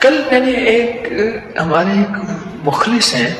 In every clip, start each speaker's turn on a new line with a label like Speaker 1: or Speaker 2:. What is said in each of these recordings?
Speaker 1: کل میں نے ہمارے ایک مخلص ہیں،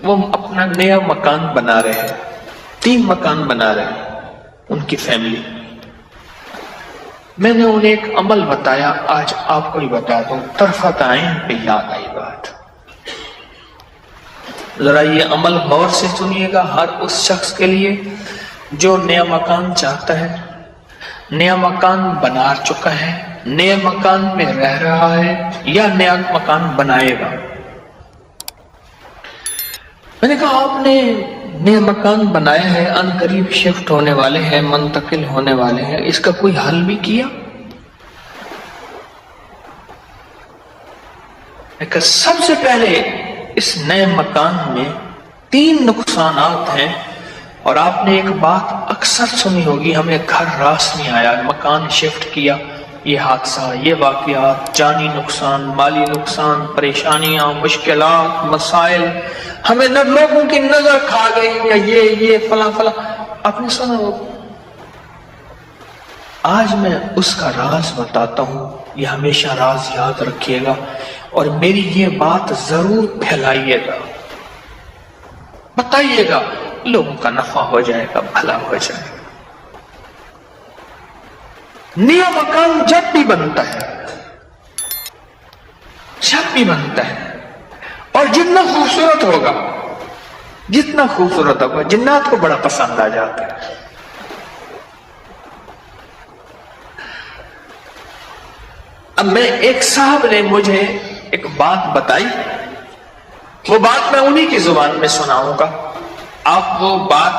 Speaker 1: وہ اپنا نیا مکان بنا رہے ہیں، 3 مکان بنا رہے ہیں ان کی فیملی. میں نے انہیں ایک عمل بتایا، آج آپ کو ہی بتا دوں، طرفت عین پہ یاد آئی بات. ذرا یہ عمل غور سے سنیے گا، ہر اس شخص کے لیے جو نیا مکان چاہتا ہے، نیا مکان بنا چکا ہے، نئے مکان میں رہ رہا ہے یا نیا مکان بنائے گا. میں نے کہا آپ نے نیا مکان بنایا ہے، ان قریب شفٹ ہونے والے ہیں، منتقل ہونے والے ہیں، اس کا کوئی حل بھی کیا؟ میں کہا سب سے پہلے اس نئے مکان میں 3 نقصانات ہیں، اور آپ نے ایک بات اکثر سنی ہوگی، ہمیں گھر راس نہیں آیا، مکان شفٹ کیا، یہ حادثہ، یہ واقعات، جانی نقصان، مالی نقصان، پریشانیاں، مشکلات، مسائل، ہمیں نہ لوگوں کی نظر کھا گئی، یا یہ فلاں فلاں. آپ نے سنا ہوگا. آج میں اس کا راز بتاتا ہوں، یہ ہمیشہ راز یاد رکھیے گا، اور میری یہ بات ضرور پھیلائیے گا، بتائیے گا، لوگوں کا نفع ہو جائے گا، بھلا ہو جائے گا. نیا مکان جب بھی بنتا ہے، اور جتنا خوبصورت ہوگا، جنات کو بڑا پسند آ جاتا ہے. اب میں ایک صاحب نے مجھے ایک بات بتائی، وہ بات میں انہی کی زبان میں سناؤں گا، آپ وہ بات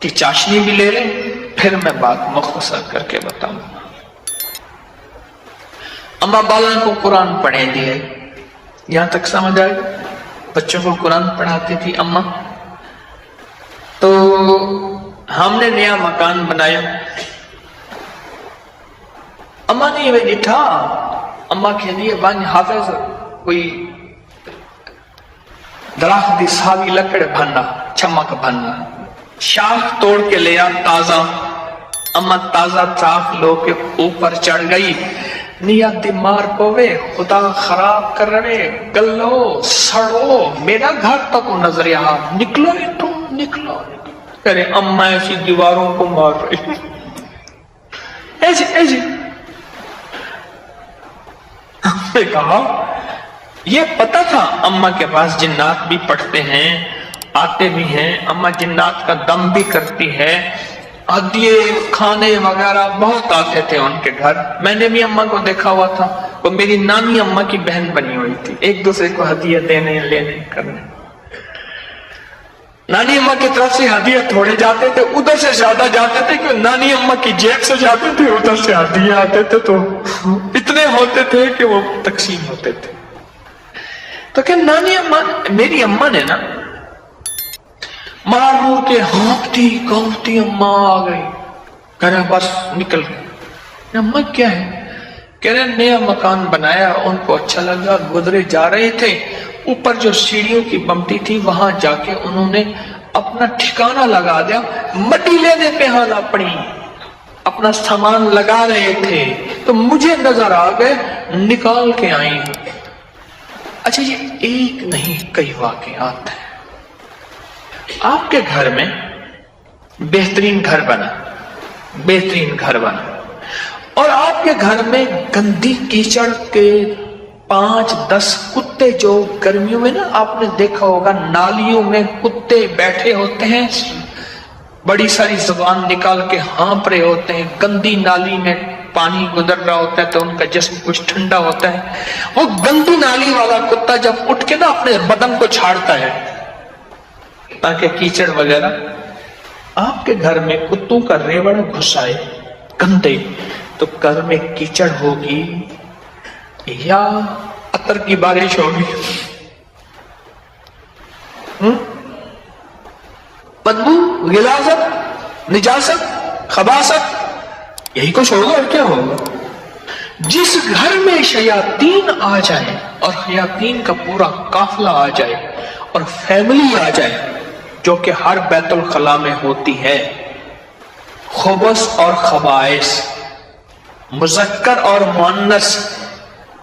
Speaker 1: کی چاشنی بھی لے لیں، پھر میں بات مختصر کر کے بتاؤں. اماں بالا کو قرآن پڑھیں دیے، یہاں تک سمجھ آئے. بچوں کو قرآن پڑھاتی تھی اماں. تو ہم نے نیا مکان بنایا، اماں نے یہ لکھا، اماں کے لیے بان حافظ کوئی درخت دی ساوی لکڑ بھننا، چمک بھننا، شاخ توڑ کے لیا تازہ. اماں تازہ چاخ لو کے اوپر چڑھ گئی، نیت دی مار پوے، خدا خراب کر رہے، گلو سڑو، میرا گھر تک نظر یہاں، نکلو نکلو. کرے اماں ایسی دیواروں کو مار رہی، ایسی. ہم نے کہا یہ پتا تھا اماں کے پاس جنات بھی پڑھتے ہیں، آتے بھی ہیں، اماں جنات کا دم بھی کرتی ہے، ہدیے کھانے وغیرہ بہت آتے تھے ان کے گھر. میں نے بھی اماں کو دیکھا ہوا تھا، وہ میری نانی اماں کی بہن بنی ہوئی تھی، ایک دوسرے کو ہدیے دینے لینے کرنے. نانی اماں کی طرف سے ہدیے تھوڑے جاتے تھے، ادھر سے زیادہ جاتے تھے، کہ نانی اماں کی جیب سے جاتے تھے، ادھر سے ہدیے آتے تھے، تو اتنے ہوتے تھے کہ وہ تقسیم ہوتے تھے. تو کہ نانی اماں، میری اماں نے نا مار مور کے ہانپتی کانپتی اماں آ گئی، کہہ رہے بس نکل گئے. اماں کیا ہے؟ کہہ رہے نیا مکان بنایا، ان کو اچھا لگا، گزرے جا رہے تھے، اوپر جو سیڑھیوں کی بمٹی تھی وہاں جا کے انہوں نے اپنا ٹھکانہ لگا دیا، مٹی لینے پہ حالا پڑی، اپنا سامان لگا رہے تھے، تو مجھے نظر آ گئے، نکال کے آئی ہوں. اچھا یہ ایک نہیں کئی واقعات ہیں. آپ کے گھر میں بہترین گھر بنا، اور آپ کے گھر میں گندی کیچڑ کے 5-10 کتے، جو گرمیوں میں نا آپ نے دیکھا ہوگا نالیوں میں کتے بیٹھے ہوتے ہیں، بڑی ساری زبان نکال کے ہانپ رہے ہوتے ہیں، گندی نالی میں پانی گزر رہا ہوتا ہے تو ان کا جسم کچھ ٹھنڈا ہوتا ہے. وہ گندی نالی والا کتا جب اٹھ کے نا اپنے بدن کو چھاڑتا ہے تاکہ کیچڑ وغیرہ، آپ کے گھر میں کتوں کا ریوڑ گھس آئے گندے، تو گھر میں کیچڑ ہوگی یا عطر کی بارش ہوگی؟ بدبو، غلاظت، نجاست، خباثت، یہی کچھ ہوگا اور کیا ہوگا. جس گھر میں شیاطین آ جائے اور شیاطین کا پورا قافلہ آ جائے اور فیملی آ جائے، جو کہ ہر بیت الخلاء میں ہوتی ہے، خبث اور خبائث، مذکر اور مؤنث،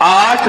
Speaker 1: 8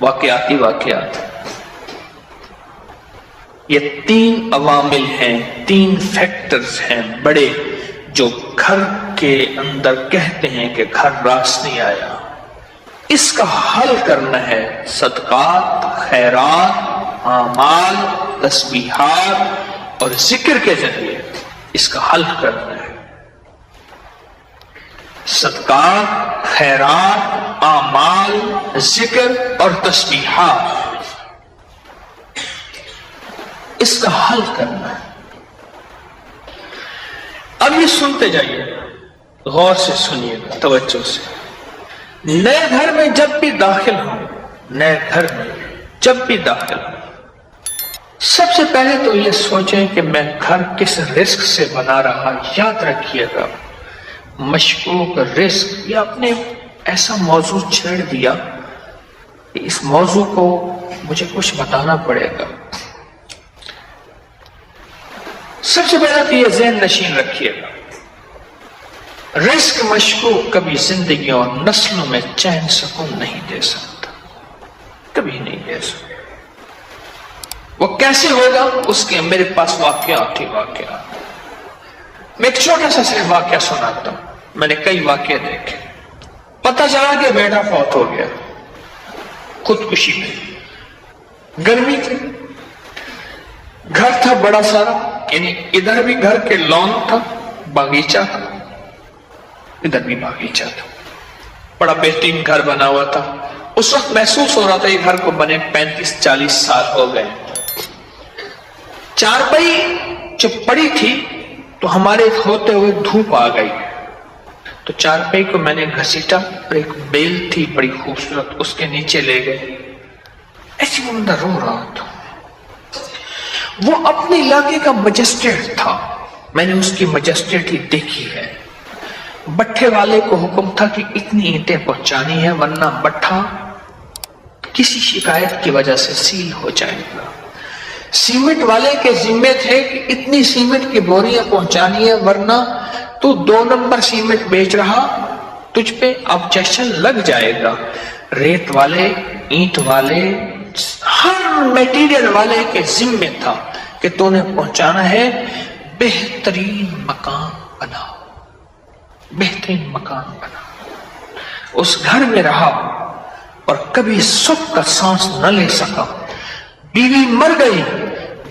Speaker 1: واقعاتی واقعات. یہ 3 عوامل ہیں، 3 فیکٹرز ہیں بڑے، جو گھر کے اندر کہتے ہیں کہ گھر راست نہیں آیا. اس کا حل کرنا ہے صدقات، خیرات، اعمال، تسبیحات اور ذکر کے ذریعے. اس کا حل کرنا ہے صدقات، خیرات، اعمال، ذکر اور تسبیحات. اس کا حل کرنا ہے. اب یہ سنتے جائیے، غور سے سنیے، توجہ سے. نئے گھر میں جب بھی داخل ہوں، نئے گھر میں جب بھی داخل ہوں، سب سے پہلے تو یہ سوچیں کہ میں گھر کس رزق سے بنا رہا. یاد رکھیے گا، مشکوک رزق، یہ آپ نے ایسا موضوع چھیڑ دیا کہ اس موضوع کو مجھے کچھ بتانا پڑے گا. سب سے پہلے تو یہ ذہن نشین رکھیے گا، رزق مشکوک کبھی زندگی اور نسلوں میں چین سکون نہیں دے سکتا، کبھی نہیں دے سکتا. وہ کیسے ہوگا؟ اس کے میرے پاس واقعات ہی واقعات. میں ایک چھوٹا سا صرف واقعہ سناتا ہوں. میں نے کئی واقعے دیکھے. پتہ چلا کہ بیٹا فوت ہو گیا خودکشی میں. گرمی تھی، گھر تھا بڑا سارا، یعنی ادھر بھی گھر کے لان تھا، باغیچہ تھا، ادھر بھی باغیچہ تھا. بڑا بہترین گھر بنا ہوا تھا. اس وقت محسوس ہو رہا تھا یہ گھر کو بنے 35-40 سال ہو گئے. چارپائی جب پڑی تھی تو ہمارے ہوتے ہوئے دھوپ آ گئی، تو چارپائی کو میں نے گھسیٹا اور ایک بیل تھی بڑی خوبصورت، اس کے نیچے لے گئے. ایسی وہ بندہ رو رہا تھا. وہ اپنے علاقے کا مجسٹریٹ تھا، میں نے اس کی مجسٹریٹ ہی دیکھی ہے. بٹھے والے کو حکم تھا کہ اتنی اینٹیں پہنچانی ہے ورنہ بٹھا کسی شکایت کی وجہ سے سیل ہو جائے گا. سیمنٹ والے کے ذمے تھے کہ اتنی سیمنٹ کی بوریاں پہنچانی ہے ورنہ تو 2 نمبر سیمنٹ بیچ رہا، تجھ پہ آبجیکشن لگ جائے گا. ریت والے، اینٹ والے، ہر میٹیریل والے کے ذمے تھا کہ تو نے پہنچانا ہے. بہترین مکان بنا، بہترین مکان بنا. اس گھر میں رہا اور کبھی سکھ کا سانس نہ لے سکا. بیوی مر گئی،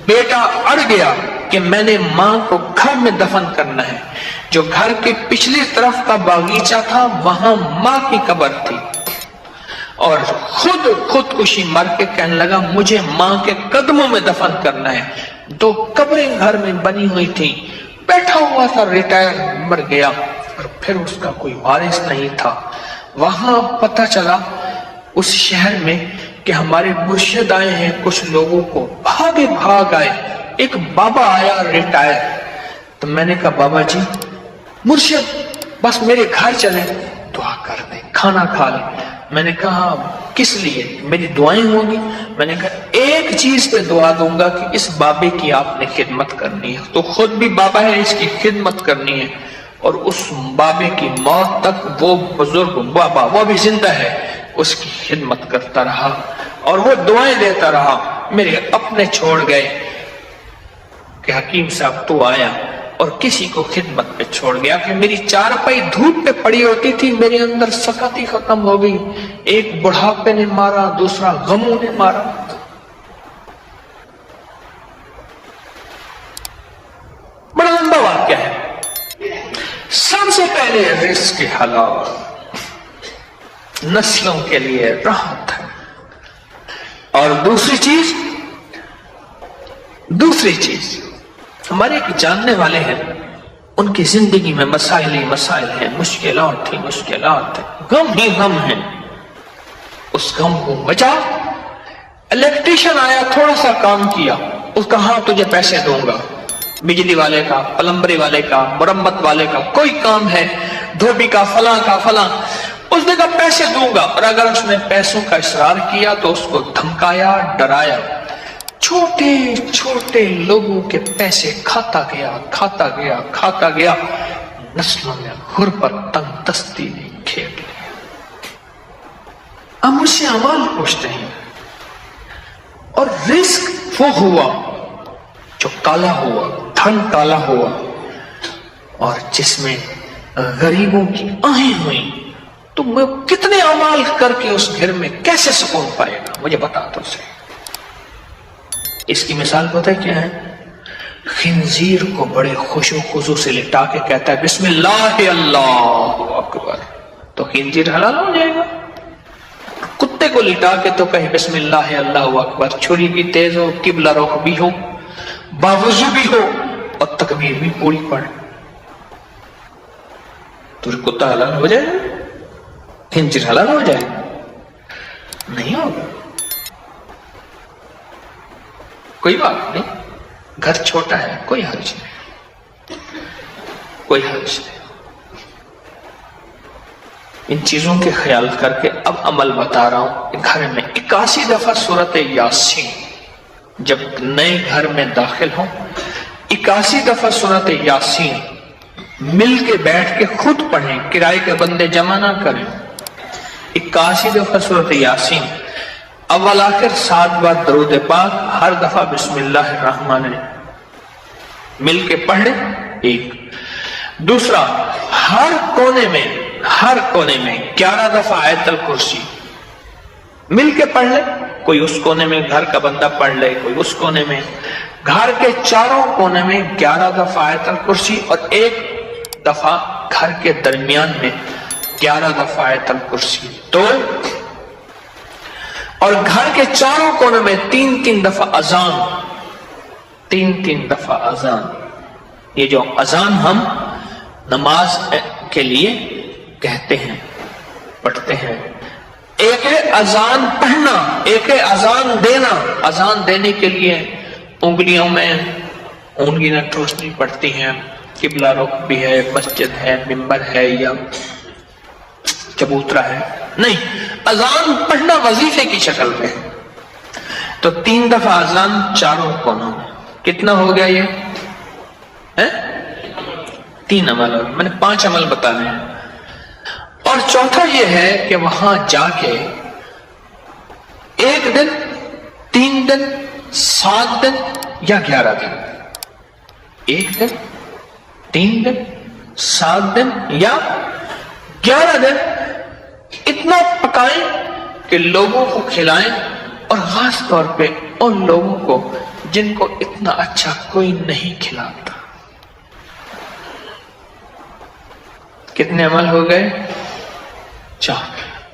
Speaker 1: بیٹا اڑ گیا کہ میں نے ماں کو گھر میں دفن کرنا ہے. جو گھر کے پچھلی طرف کا باغیچہ تھا وہاں ماں کی قبر تھی، اور خودکشی مر کے کہنے لگا مجھے ماں کے قدموں میں دفن کرنا ہے. 2 قبریں گھر میں بنی ہوئی تھی. بیٹھا ہوا تھا، ریٹائر، مر گیا اور پھر اس کا کوئی وارث نہیں تھا. وہاں پتہ چلا اس شہر میں کہ ہمارے مرشد آئے ہیں. کچھ لوگوں کو بھاگے بھاگ آئے. ایک بابا آیا ریٹائر، تو میں نے کہا بابا جی مرشد بس میرے گھر چلیں، دعا کر دیں، کھانا کھا لیں. میں نے کہا کس لیے؟ میری دعائیں ہوں گی. میں نے کہا ایک چیز پہ دعا دوں گا کہ اس بابے کی آپ نے خدمت کرنی ہے. تو خود بھی بابا ہے، اس کی خدمت کرنی ہے، اور اس بابے کی موت تک وہ بزرگ بابا، وہ بھی زندہ ہے، اس کی خدمت کرتا رہا اور وہ دعائیں دیتا رہا. میرے اپنے چھوڑ گئے کہ حکیم صاحب تو آیا اور کسی کو خدمت پہ چھوڑ گیا کہ میری چارپائی دھوپ پہ پڑی ہوتی تھی. میرے اندر سکت ہی ختم ہو گئی. ایک بڑھاپے نے مارا، دوسرا غموں نے مارا. بڑا لمبا واقعہ ہے. سب سے پہلے رزق حلال نسلوں کے لیے راحت ہے. اور دوسری چیز ہمارے ایک جاننے والے ہیں، ان کی زندگی میں مسائل ہی مسائل ہیں، مشکلات ہیں، غم ہی غم ہیں. اس غم کو بچا. الیکٹریشن آیا، تھوڑا سا کام کیا، اس کا ہاں تجھے پیسے دوں گا. بجلی والے کا، پلمبری والے کا، مرمت والے کا کوئی کام ہے، دھوبی کا، فلاں، اس نے کہا پیسے دوں گا. اور اگر اس نے پیسوں کا اصرار کیا تو اس کو دھمکایا، ڈرایا. چھوٹے چھوٹے لوگوں کے پیسے کھاتا گیا. نسلوں میں غربت، تنگ دستی نے کھیل لیا. اب مجھ سے اعمال پوچھتے ہیں، اور رزق وہ ہوا جو کالا ہوا، دھن کالا ہوا، اور جس میں غریبوں کی آہیں ہوئیں، تو میں کتنے اعمال کر کے اس گھر میں کیسے سکون پائے گا؟ مجھے بتا تو صحیح۔ اس کی مثال پتہ ہے کیا ہے؟ خنزیر کو بڑے خوش و خضوع سے لٹا کے کہتا ہے بسم اللہ اللہ اکبر، تو خنزیر حلال ہو جائے گا۔ کتے کو لٹا کے تو کہے بسم اللہ اللہ اکبر، چھری بھی تیز ہو، قبلہ رخ بھی ہو، باوضو بھی ہو، اور تکبیر بھی پوری پڑے، تو کتا حلال ہو جائے گا؟ خنزیر حلال ہو جائے گا؟ نہیں ہوگا۔ کوئی بات نہیں، گھر چھوٹا ہے، کوئی حرج نہیں، کوئی حرج نہیں۔ ان چیزوں کے خیال کر کے اب عمل بتا رہا ہوں۔ گھر میں 81 دفعہ سورۃ یاسین، جب نئے گھر میں داخل ہوں 81 دفعہ سورۃ یاسین مل کے بیٹھ کے خود پڑھیں، کرائے کے بندے جمع نہ کریں۔ 81 دفعہ سورۃ یاسین، اول آخر 7 بار درود پاک، ہر دفعہ بسم اللہ الرحمن الرحیم مل کے پڑھ لیں۔ ایک دوسرا، ہر کونے میں 11 دفعہ آیت الکرسی مل کے پڑھ لے۔ کوئی اس کونے میں گھر کا بندہ پڑھ لے، کوئی اس کونے میں، گھر کے چاروں کونے میں 11 دفعہ آیت الکرسی، اور ایک دفعہ گھر کے درمیان میں 11 دفعہ آیت الکرسی، تو اور گھر کے چاروں کونے میں 3 دفعہ اذان، 3 دفعہ اذان۔ یہ جو اذان ہم نماز کے لیے کہتے ہیں، پڑھتے ہیں، ایک ہے اذان پڑھنا، ایک ہے اذان دینا۔ اذان دینے کے لیے انگلیوں میں انگلیاں ٹھوسنی پڑتی ہیں، قبلہ رخ بھی ہے، مسجد ہے، منبر ہے یا چبوترا ہے، نہیں، اذان پڑھنا وظیفے کی شکل میں۔ تو 3 دفعہ اذان چاروں کونوں میں، کتنا ہو گیا یہ؟ 3 عمل ہو گئے، میں نے 5 عمل بتانے ہیں۔ اور چوتھا یہ ہے کہ وہاں جا کے 1 دن، 3 دن، 7 دن یا 11 دن، 1 دن، 3 دن، 7 دن یا 11 دن اتنا پکائیں کہ لوگوں کو کھلائیں، اور خاص طور پہ ان لوگوں کو جن کو اتنا اچھا کوئی نہیں کھلاتا۔ کتنے عمل ہو گئے؟ 4۔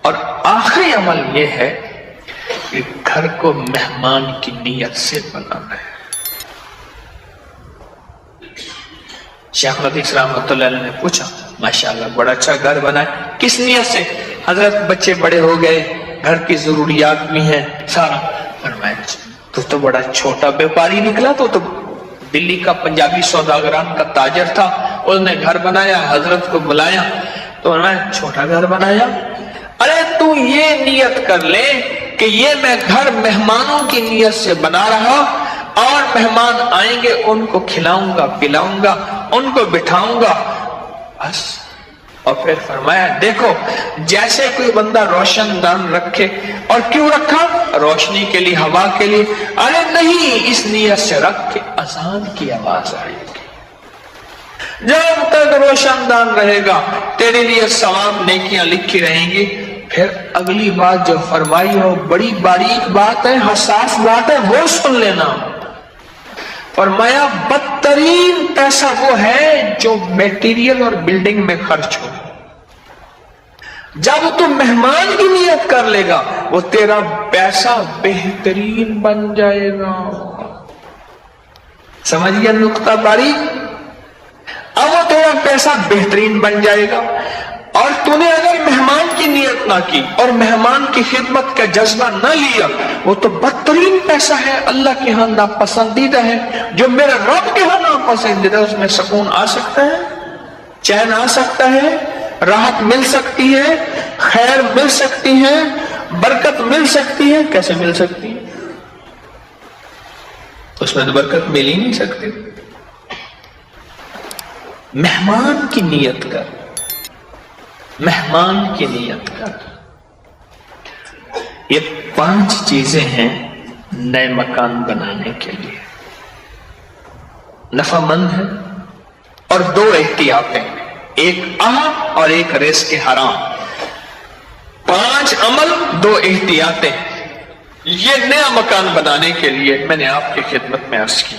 Speaker 1: اور آخری عمل یہ ہے کہ گھر کو مہمان کی نیت سے بنانا ہے۔ شیخ لطیف رحمۃ اللہ علیہ نے پوچھا، ماشاءاللہ بڑا اچھا گھر بنا ہے، کس نیت سے؟ حضرت بچے بڑے ہو گئے، گھر کی ضروریات بھی ہیں سارا۔ فرمایا تو بڑا چھوٹا بیوپاری نکلا، تو دلی کا پنجابی سوداگران کا تاجر تھا، اس نے گھر بنایا، حضرت کو بلایا تو فرمایا چھوٹا گھر بنایا؟ ارے تو یہ نیت کر لے کہ یہ میں گھر مہمانوں کی نیت سے بنا رہا، اور مہمان آئیں گے ان کو کھلاؤں گا، پلاؤں گا، ان کو بٹھاؤں گا، بس۔ اور پھر فرمایا دیکھو جیسے کوئی بندہ روشن دان رکھے، اور کیوں رکھا؟ روشنی کے لیے، ہوا کے لیے؟ ارے نہیں، اس نیت سے رکھ کے اذان کی آواز آئے گی، جب تک روشن دان رہے گا تیرے لیے ثواب نیکیاں لکھی رہیں گی۔ پھر اگلی بات جو فرمائی ہو بڑی باریک بات ہے، حساس بات ہے، وہ سن لینا۔ فرمایا بدترین پیسہ وہ ہے جو میٹیریل اور بلڈنگ میں خرچ ہو۔ جب تم مہمان کی نیت کر لے گا وہ تیرا پیسہ بہترین بن جائے گا۔ سمجھ گیا نقطہ باریک؟ اب وہ تیرا پیسہ بہترین بن جائے گا، اور تو نے اگر مہمان کی نیت نہ کی اور مہمان کی خدمت کا جذبہ نہ لیا، وہ تو بدترین پیسہ ہے، اللہ کے ہاں ناپسندیدہ ہے۔ جو میرے رب کے ہاں ناپسندیدہ، اس میں سکون آ سکتا ہے، چین آ سکتا ہے، راحت مل سکتی ہے، خیر مل سکتی ہے، برکت مل سکتی ہے۔ کیسے مل سکتی ہے؟ اس میں تو برکت مل ہی نہیں سکتی۔ مہمان کی نیت کر، مہمان کی نیت کر۔ یہ 5 چیزیں ہیں نئے مکان بنانے کے لیے، نفع مند ہے، اور 2 احتیاطیں، ایک عام اور ایک رزق حرام۔ 5 عمل 2 احتیاطیں، یہ نیا مکان بنانے کے لیے میں نے آپ کی خدمت میں عرض کی۔